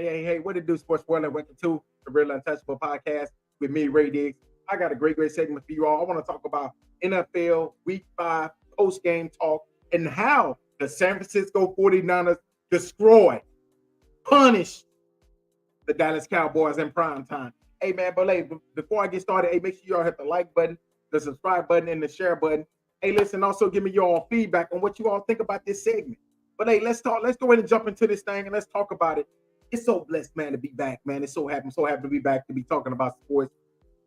Hey, what it do, sports spoiler? Welcome to the Real Untouchable podcast with me, Ray Diggs. I got a great segment for you all. I want to talk about NFL Week 5 post-game talk and how the San Francisco 49ers destroy, punish the Dallas Cowboys in prime time. Hey, man, but hey, before I get started, hey, make sure y'all hit the like button, the subscribe button, and the share button. Hey, listen, also give me your feedback on what you all think about this segment. But hey, let's talk. Let's go ahead and jump into this thing and let's talk about it. It's so blessed, man, to be back, man. It's so happy. I'm so happy to be back to be talking about sports.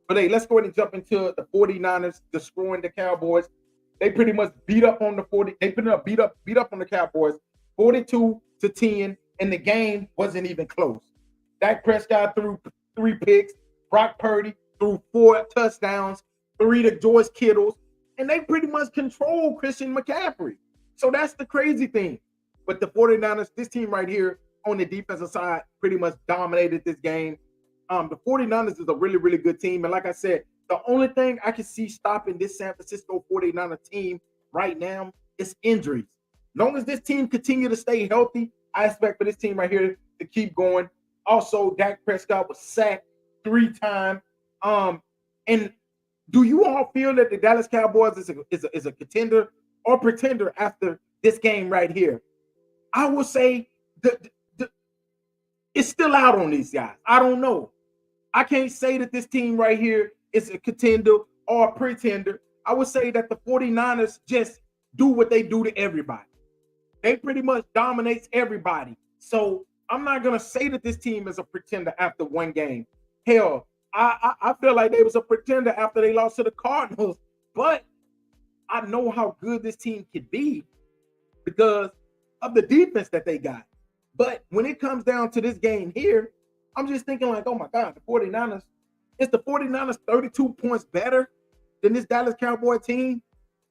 But hey, let's go ahead and jump into the 49ers destroying the Cowboys. They pretty much beat up on the 40. They pretty much beat up on the Cowboys 42-10, and the game wasn't even close. Dak Prescott threw 3 picks. Brock Purdy threw 4 touchdowns, 3 to George Kittles, and they pretty much controlled Christian McCaffrey. So that's the crazy thing. But the 49ers, this team right here on the defensive side, pretty much dominated this game. The 49ers is a really, really good team. And like I said, the only thing I can see stopping this San Francisco 49er team right now is injuries. As long as this team continue to stay healthy, I expect for this team right here to keep going. Also, Dak Prescott was sacked 3 times. And do you all feel that the Dallas Cowboys is a contender or pretender after this game right here? I will say it's still out on these guys. I don't know. I can't say that this team right here is a contender or a pretender. I would say that the 49ers just do what they do to everybody. They pretty much dominates everybody. So I'm not going to say that this team is a pretender after one game. Hell, I feel like they was a pretender after they lost to the Cardinals. But I know how good this team can be because of the defense that they got. But when it comes down to this game here, I'm just thinking like, oh my God, the 49ers, is the 49ers 32 points better than this Dallas Cowboy team?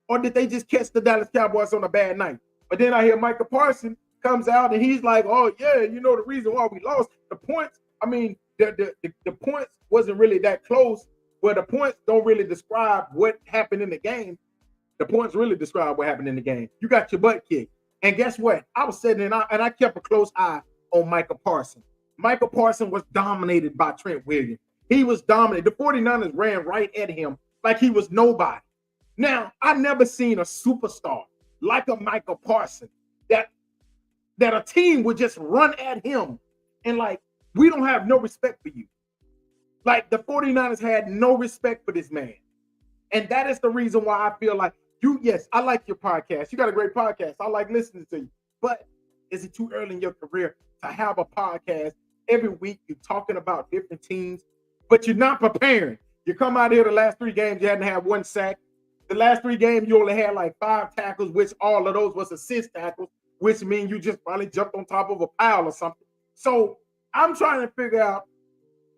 Or did they just catch the Dallas Cowboys on a bad night? But then I hear Micah Parsons comes out and he's like, oh yeah, you know the reason why we lost, the points, I mean, the points wasn't really that close, where the points don't really describe what happened in the game. The points really describe what happened in the game. You got your butt kicked. And guess what? I was sitting and I kept a close eye on Micah Parsons. Micah Parsons was dominated by Trent Williams. He was dominated. The 49ers ran right at him like he was nobody. Now, I've never seen a superstar like a Micah Parsons that a team would just run at him and like, we don't have no respect for you. Like the 49ers had no respect for this man. And that is the reason why I feel like yes, I like your podcast. You got a great podcast. I like listening to you. But is it too early in your career to have a podcast every week? You're talking about different teams, but you're not preparing. You come out here the last 3 games, you hadn't had 1 sack. The last 3 games, you only had like 5 tackles, which all of those was assist tackles, which means you just probably jumped on top of a pile or something. So I'm trying to figure out,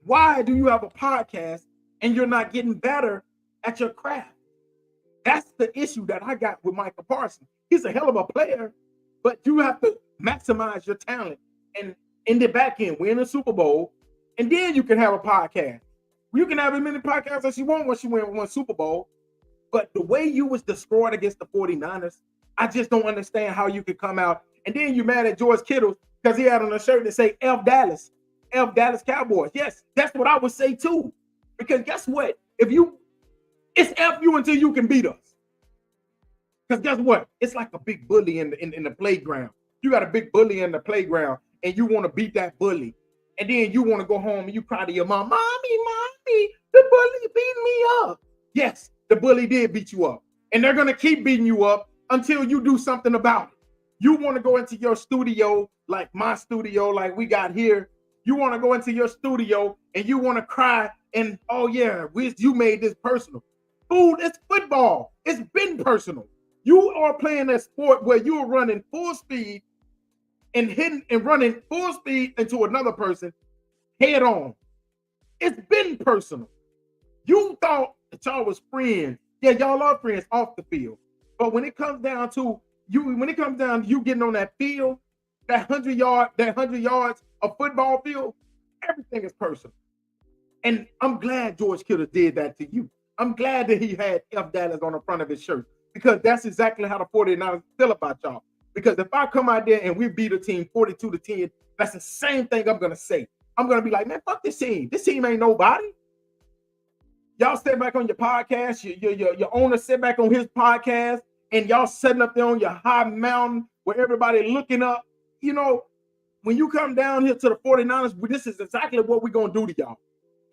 why do you have a podcast and you're not getting better at your craft? That's the issue that I got with Micah Parsons. He's a hell of a player, but you have to maximize your talent and in the back end, win a Super Bowl, and then you can have a podcast. You can have as many podcasts as you want once you win 1 Super Bowl. But the way you was destroyed against the 49ers, I just don't understand how you could come out and then you're mad at George Kittle because he had on a shirt that say F Dallas Cowboys. Yes, that's what I would say too. Because guess what? It's F you until you can beat us. Because guess what? It's like a big bully in the playground. You got a big bully in the playground and you want to beat that bully. And then you want to go home and you cry to your mom, Mommy, the bully beat me up. Yes, the bully did beat you up. And they're going to keep beating you up until you do something about it. You want to go into your studio, like my studio, like we got here. You want to go into your studio and you want to cry and, oh yeah, you made this personal. Fool, it's football. It's been personal. You are playing a sport where you are running full speed and hitting and running full speed into another person head on. It's been personal. You thought that y'all was friends. Yeah, y'all are friends off the field. But when it comes down to you getting on that field, that 100 yards of football field, everything is personal. And I'm glad George Kittle did that to you. I'm glad that he had F Dallas on the front of his shirt, because that's exactly how the 49ers feel about y'all. Because if I come out there and we beat a team 42-10, That's the same thing I'm going to say. I'm going to be like, man, fuck this team. This team ain't nobody. Y'all sit back on your podcast. Your owner sit back on his podcast, and y'all sitting up there on your high mountain where everybody looking up. You know, when you come down here to the 49ers, this is exactly what we're going to do to y'all.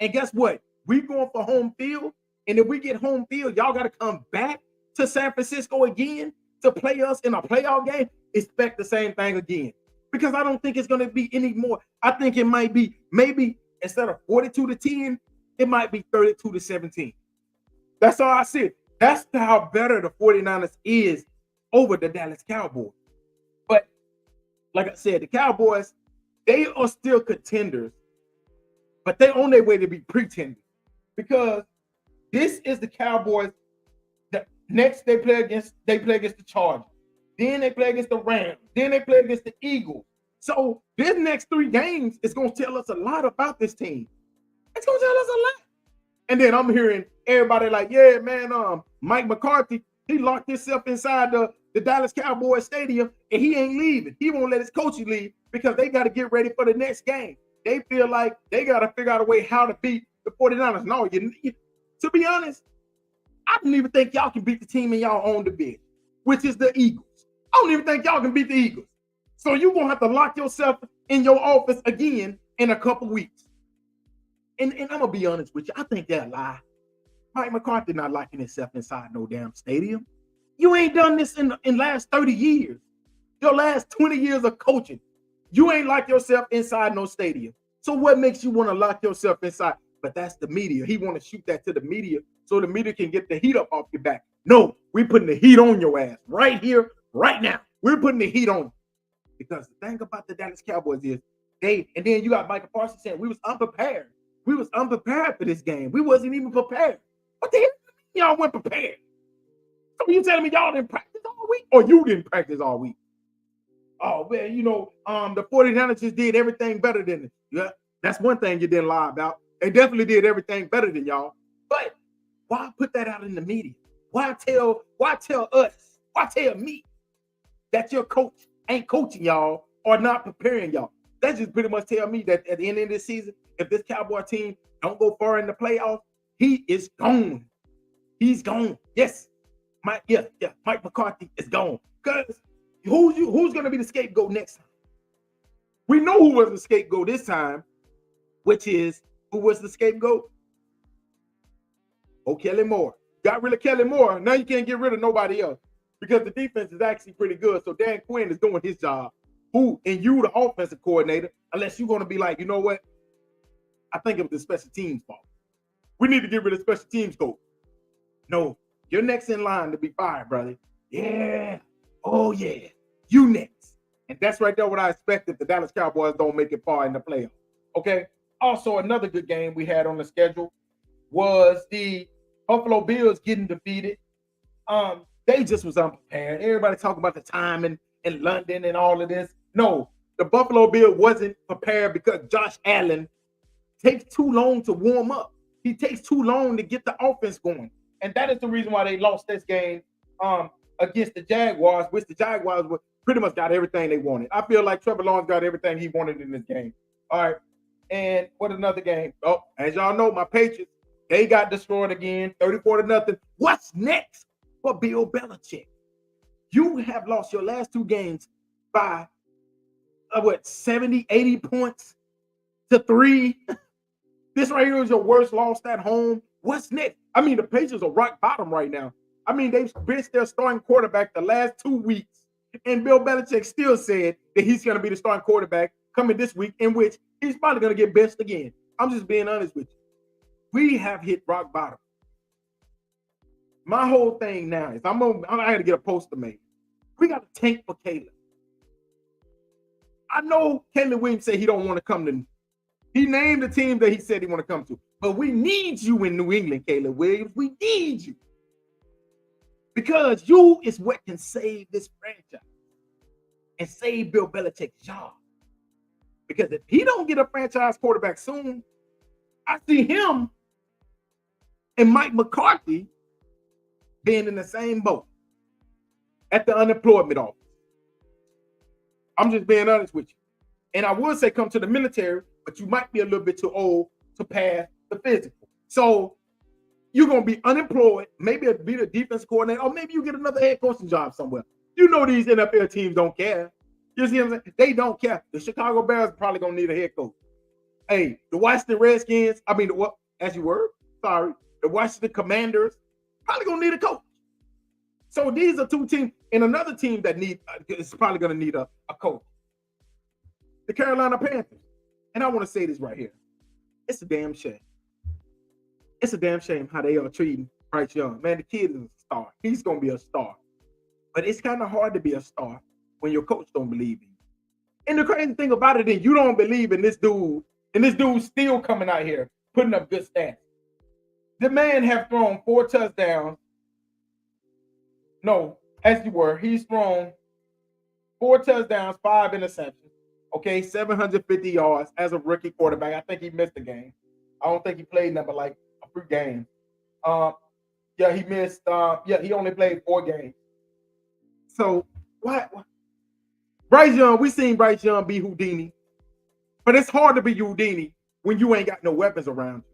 And guess what? We going for home field. And if we get home field, y'all got to come back to San Francisco again to play us in a playoff game. Expect the same thing again. Because I don't think it's going to be any more. I think it might be maybe instead of 42-10, it might be 32-17. That's all I see. That's how better the 49ers is over the Dallas Cowboys. But like I said, the Cowboys, they are still contenders, but they're on their way to be pretenders. Because this is the Cowboys. The next they play against the Chargers. Then they play against the Rams. Then they play against the Eagles. So this next 3 games is going to tell us a lot about this team. It's going to tell us a lot. And then I'm hearing everybody like, yeah, man, Mike McCarthy, he locked himself inside the Dallas Cowboys stadium, and he ain't leaving. He won't let his coaches leave because they got to get ready for the next game. They feel like they got to figure out a way how to beat the 49ers. No, to be honest, I don't even think y'all can beat the team in y'all own division, which is the Eagles. I don't even think y'all can beat the Eagles. So you're going to have to lock yourself in your office again in a couple weeks. And I'm going to be honest with you. I think that's a lie. Mike McCarthy not locking himself inside no damn stadium. You ain't done this in last 30 years. Your last 20 years of coaching. You ain't locked yourself inside no stadium. So what makes you want to lock yourself inside? But that's the media. He want to shoot that to the media so the media can get the heat up off your back. No, we're putting the heat on your ass right here, right now. We're putting the heat on you. Because the thing about the Dallas Cowboys is and then you got Michael Parsons saying we was unprepared. We was unprepared for this game. We wasn't even prepared. What the hell y'all weren't prepared? So you telling me y'all didn't practice all week? Or you didn't practice all week? Oh, man, the 49ers just did everything better than it. Yeah, that's one thing you didn't lie about. They definitely did everything better than y'all. But why put that out in the media? Why tell us? Why tell me that your coach ain't coaching y'all or not preparing y'all? That just pretty much tell me that at the end of this season, if this Cowboy team don't go far in the playoffs, he is gone. He's gone. Yes. Mike McCarthy is gone. Because who's going to be the scapegoat next time? We know who was the scapegoat this time, which is who was the scapegoat? Oh, Kelly Moore. Got rid of Kelly Moore. Now you can't get rid of nobody else because the defense is actually pretty good. So Dan Quinn is doing his job. You, the offensive coordinator, unless you're going to be like, you know what? I think it was the special teams fault. We need to get rid of special teams coach. No, you're next in line to be fired, brother. Yeah. Oh, yeah. You next. And that's right there what I expect if the Dallas Cowboys don't make it far in the playoffs. Okay? Also, another good game we had on the schedule was the Buffalo Bills getting defeated. They just was unprepared. Everybody talking about the time in London and all of this. No, the Buffalo Bills wasn't prepared because Josh Allen takes too long to warm up. He takes too long to get the offense going. And that is the reason why they lost this game against the Jaguars, which the Jaguars pretty much got everything they wanted. I feel like Trevor Lawrence got everything he wanted in this game. All right. And what another game? Oh, as y'all know, my Patriots, they got destroyed again, 34-0. What's next for Bill Belichick? You have lost your last 2 games by 70, 80 points to 3. This right here is your worst loss at home. What's next? I mean, the Patriots are rock bottom right now. I mean, they've benched their starting quarterback the last 2 weeks. And Bill Belichick still said that he's going to be the starting quarterback coming this week, in which he's probably going to get benched again. I'm just being honest with you. We have hit rock bottom. My whole thing now is I got to get a poster made. We got to tank for Caleb. I know Caleb Williams said he don't want to come to. He named the team that he said he want to come to. But we need you in New England, Caleb Williams. We need you. Because you is what can save this franchise and save Bill Belichick's job. Because if he don't get a franchise quarterback soon, I see him and Mike McCarthy being in the same boat at the unemployment office. I'm just being honest with you. And I would say come to the military, but you might be a little bit too old to pass the physical. So you're going to be unemployed, maybe be the defense coordinator, or maybe you get another head coaching job somewhere. You know these NFL teams don't care. You see what I'm saying? They don't care. The Chicago Bears are probably going to need a head coach. Hey, the Washington Redskins, the Washington Commanders, probably going to need a coach. So these are two teams, and another team that is probably going to need a coach. The Carolina Panthers. And I want to say this right here. It's a damn shame. It's a damn shame how they are treating Bryce Young. Man, the kid is a star. He's going to be a star. But it's kind of hard to be a star when your coach don't believe in you. And the crazy thing about it is you don't believe in this dude, and this dude's still coming out here putting up good stats. The man have thrown 4 touchdowns. No, he's thrown 4 touchdowns, 5 interceptions. Okay, 750 yards as a rookie quarterback. I think he missed a game. I don't think he played number like a few games. He missed. He only played 4 games. So what? Bryce Young, we seen Bryce Young be Houdini, but it's hard to be Houdini when you ain't got no weapons around you.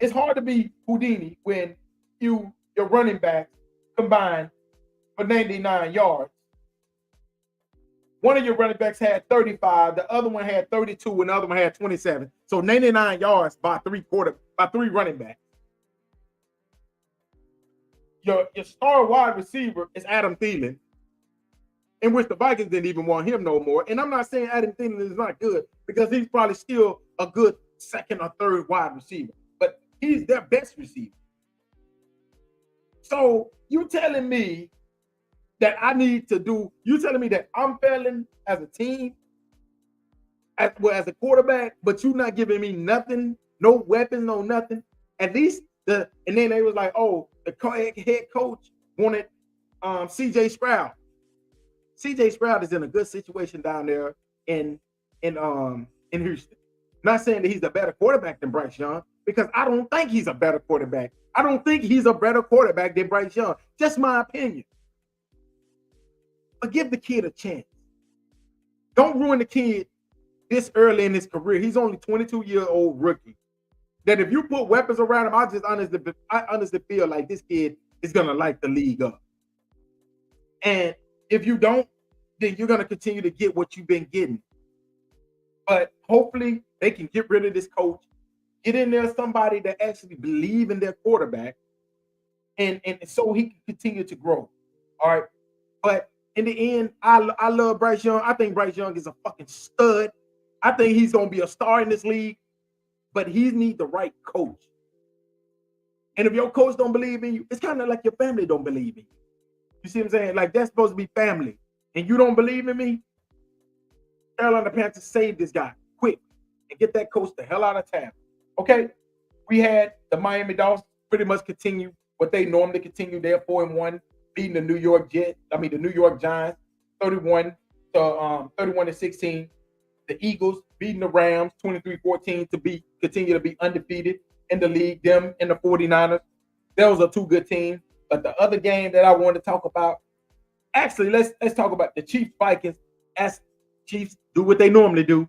It's hard to be Houdini when your running backs combined for 99 yards. One of your running backs had 35, the other one had 32, and the other one had 27. So 99 yards by 3 running backs. Your star wide receiver is Adam Thielen, in which the Vikings didn't even want him no more. And I'm not saying Adam Thielen is not good, because he's probably still a good second or third wide receiver, but he's their best receiver. So you telling me that you telling me that I'm failing as a team, as a quarterback, but you not giving me nothing, no weapons, no nothing. At least and then they was like, oh, the head coach wanted CJ Stroud. CJ Stroud is in a good situation down there in Houston. Not saying that he's a better quarterback than Bryce Young, because I don't think he's a better quarterback. I don't think he's a better quarterback than Bryce Young. Just my opinion. But give the kid a chance. Don't ruin the kid this early in his career. He's only 22-year-old rookie. That if you put weapons around him, I honestly feel like this kid is gonna light the league up. And if you don't, then you're gonna continue to get what you've been getting. But hopefully they can get rid of this coach, get in there somebody that actually believe in their quarterback, and so he can continue to grow. All right, but in the end, I love Bryce Young. I think Bryce Young is a fucking stud. I think he's going to be a star in this league, but he needs the right coach. And if your coach don't believe in you, it's kind of like your family don't believe in you. You see what I'm saying? Like, that's supposed to be family. And you don't believe in me? Carolina Panthers save this guy quick and get that coach the hell out of town. Okay? We had the Miami Dolphins pretty much continue what they normally continue. They're 4-1. Beating the New York Giants 31-16. The Eagles beating the Rams 23-14 to continue to be undefeated in the league. Them and the 49ers. Those are 2 good teams. But the other game that I wanted to talk about, actually, let's talk about the Chiefs Vikings. As Chiefs do what they normally do.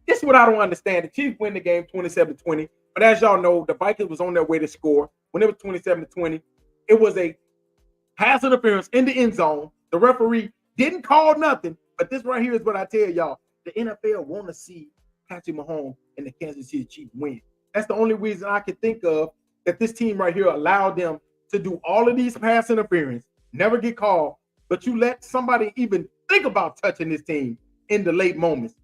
This is what I don't understand. The Chiefs win the game 27-20. But as y'all know, the Vikings was on their way to score. When it was 27-20, it was a pass interference in the end zone. The referee didn't call nothing, but this right here is what I tell y'all. The NFL want to see Patrick Mahomes and the Kansas City Chiefs win. That's the only reason I can think of that this team right here allowed them to do all of these pass interference, never get called, but you let somebody even think about touching this team in the late moments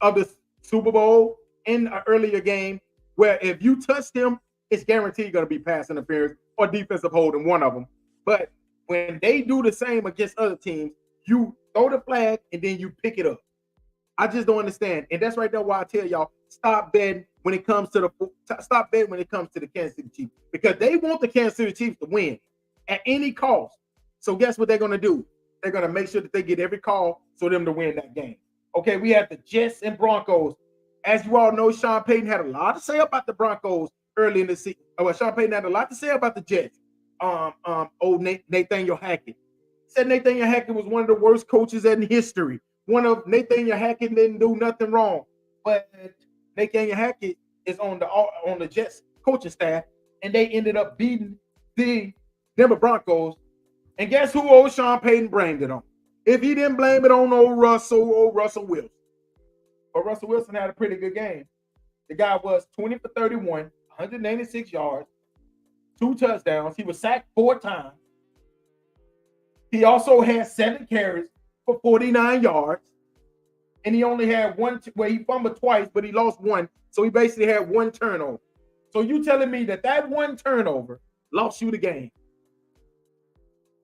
of the Super Bowl, in an earlier game, where if you touch them, it's guaranteed going to be pass interference or defensive holding, one of them. But when they do the same against other teams, you throw the flag and then you pick it up. I just don't understand. And that's right there why I tell y'all, stop betting when it comes to the Kansas City Chiefs, because they want the Kansas City Chiefs to win at any cost. So guess what they're going to do? They're going to make sure that they get every call for them to win that game. Okay, we have the Jets and Broncos. As you all know, Sean Payton had a lot to say about the Broncos early in the season. Sean Payton had a lot to say about the Jets. Nathaniel Hackett said Nathaniel Hackett was one of the worst coaches in history. one of Nathaniel Hackett didn't do nothing wrong, but Nathaniel Hackett is on the Jets coaching staff, and they ended up beating the Denver Broncos. And guess who old Sean Payton blamed it on? If he didn't blame it on old Russell Wilson. But Russell Wilson had a pretty good game. The guy was 20 for 31, 186 yards, 2 touchdowns. He was sacked 4 times. He also had 7 carries for 49 yards. And he only had one, he fumbled twice, but he lost 1. So he basically had 1 turnover. So you telling me that 1 turnover lost you the game?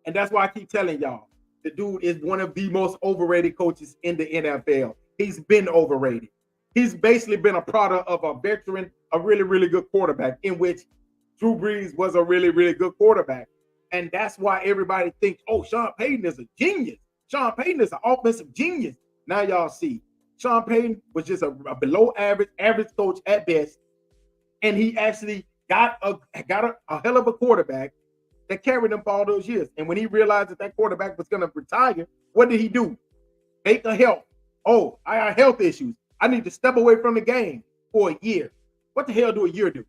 And that's why I keep telling y'all, the dude is one of the most overrated coaches in the NFL. He's been overrated. He's basically been a product of a veteran, a really, really good quarterback, in which Drew Brees was a really, really good quarterback. And that's why everybody thinks, oh, Sean Payton is a genius. Sean Payton is an offensive genius. Now y'all see, Sean Payton was just a below average coach at best. And he actually got a hell of a quarterback that carried him for all those years. And when he realized that quarterback was going to retire, what did he do? Take a health. Oh, I got health issues. I need to step away from the game for a year. What the hell do a year do?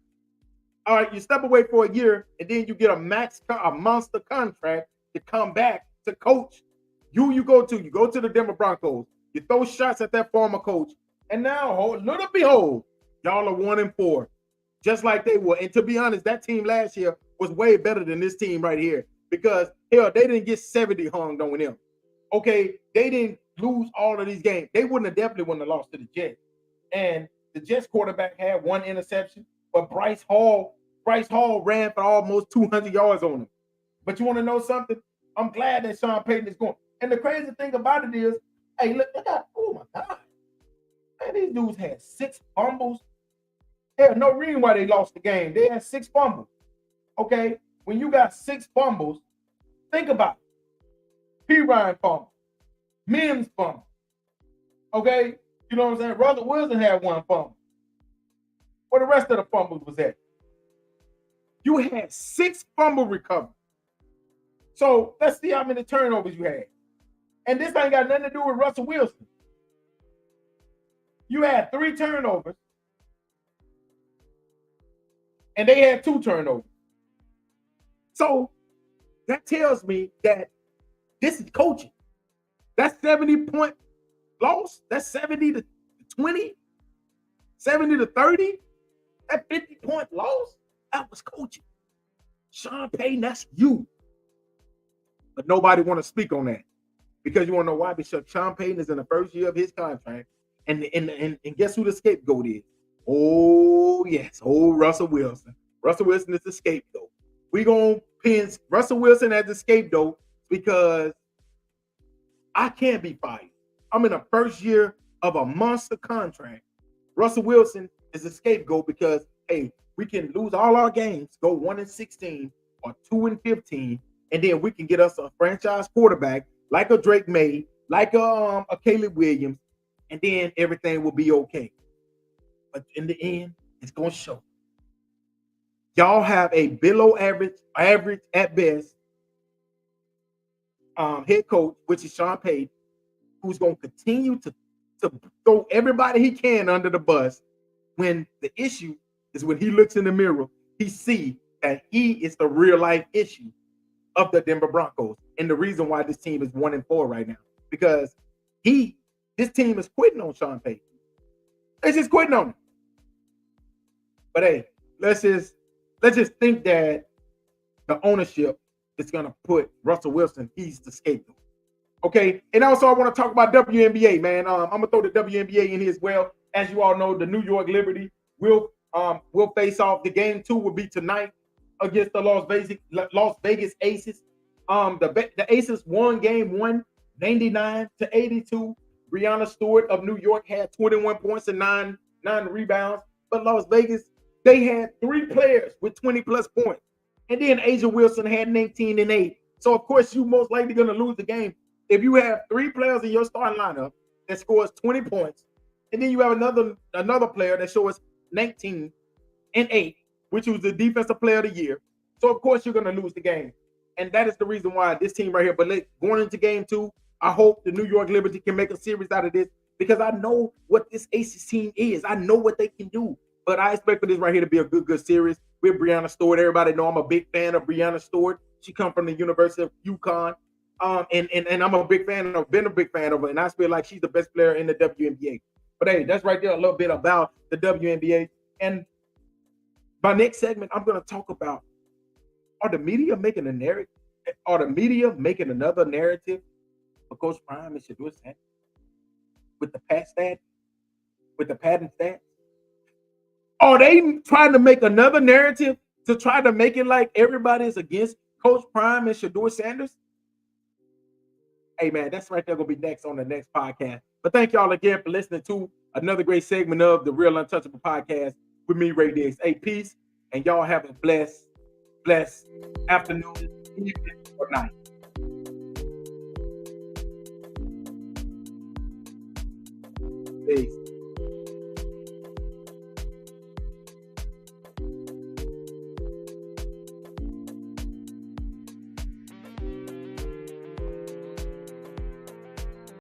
All right, you step away for a year, and then you get a monster contract to come back to coach. You go to the Denver Broncos. You throw shots at that former coach, and now, little behold, y'all are 1-4, just like they were. And to be honest, that team last year was way better than this team right here, because hell, they didn't get 70 hung on them. Okay, they didn't lose all of these games. They definitely wouldn't have lost to the Jets. And the Jets quarterback had 1 interception, but Bryce Hall ran for almost 200 yards on him. But you want to know something? I'm glad that Sean Payton is going. And the crazy thing about it is, hey, look, oh my God. Man, these dudes had 6 fumbles. There's no reason why they lost the game. They had 6 fumbles. Okay, when you got 6 fumbles, think about it. P. Ryan fumble. Mims fumble. Okay, you know what I'm saying? Russell Wilson had 1 fumble. Where the rest of the fumbles was at? You had 6 fumble recoveries. So let's see how many turnovers you had. And this ain't got nothing to do with Russell Wilson. You had 3 turnovers, and they had 2 turnovers. So that tells me that this is coaching. That's 70-point loss. That's 70 to 20, 70 to 30. That 50-point loss, that was coaching. Sean Payton, that's you. But nobody want to speak on that. Because you want to know why? Because Sean Payton is in the first year of his contract. And guess who the scapegoat is? Oh, yes. Oh, Russell Wilson. Russell Wilson is the scapegoat. We're going to pin Russell Wilson as the scapegoat because I can't be fired. I'm in the first year of a monster contract. Russell Wilson is the scapegoat because, hey, we can lose all our games, go 1-16 or 2-15, and then we can get us a franchise quarterback like a Drake May, like a Caleb Williams, and then everything will be okay. But in the end, it's going to show. Y'all have a below average at best head coach, which is Sean Payton, who's going to continue to throw everybody he can under the bus when the issue is when he looks in the mirror, he sees that he is the real life issue of the Denver Broncos. And the reason why this team is 1-4 right now, because this team is quitting on Sean Payton. They're just quitting on him. But hey, let's just think that the ownership is going to put Russell Wilson, he's the scapegoat. Okay, and also I want to talk about WNBA, man. I'm going to throw the WNBA in here as well. As you all know, the New York Liberty will face off. The game 2 will be tonight against the Las Vegas Aces. The Aces won game 1, 99-82. Breanna Stewart of New York had 21 points and 9 rebounds. But Las Vegas, they had 3 players with 20-plus points. And then Asia Wilson had 19 and 8. So, of course, you most likely going to lose the game. If you have 3 players in your starting lineup that scores 20 points, and then you have another player that shows 19 and 8, which was the defensive player of the year. So, of course, you're going to lose the game. And that is the reason why this team right here. But going into game 2, I hope the New York Liberty can make a series out of this because I know what this Aces team is. I know what they can do. But I expect for this right here to be a good series with Breanna Stewart. Everybody know I'm a big fan of Breanna Stewart. She come from the University of UConn. And I'm a big fan of, been a big fan of her, and I feel like she's the best player in the WNBA. But hey, that's right there a little bit about the WNBA. And my next segment, I'm going to talk about, are the media making a narrative? Are the media making another narrative for Coach Prime and Shedeur Sanders with the patent stats? Are they trying to make another narrative to try to make it like everybody's against Coach Prime and Shedeur Sanders? Hey, man, that's right there going to be next on the next podcast. But thank y'all again for listening to another great segment of the Real Untouchable Podcast with me, Ray Diggs. Hey, peace, and y'all have a blessed afternoon, evening, or night. Peace.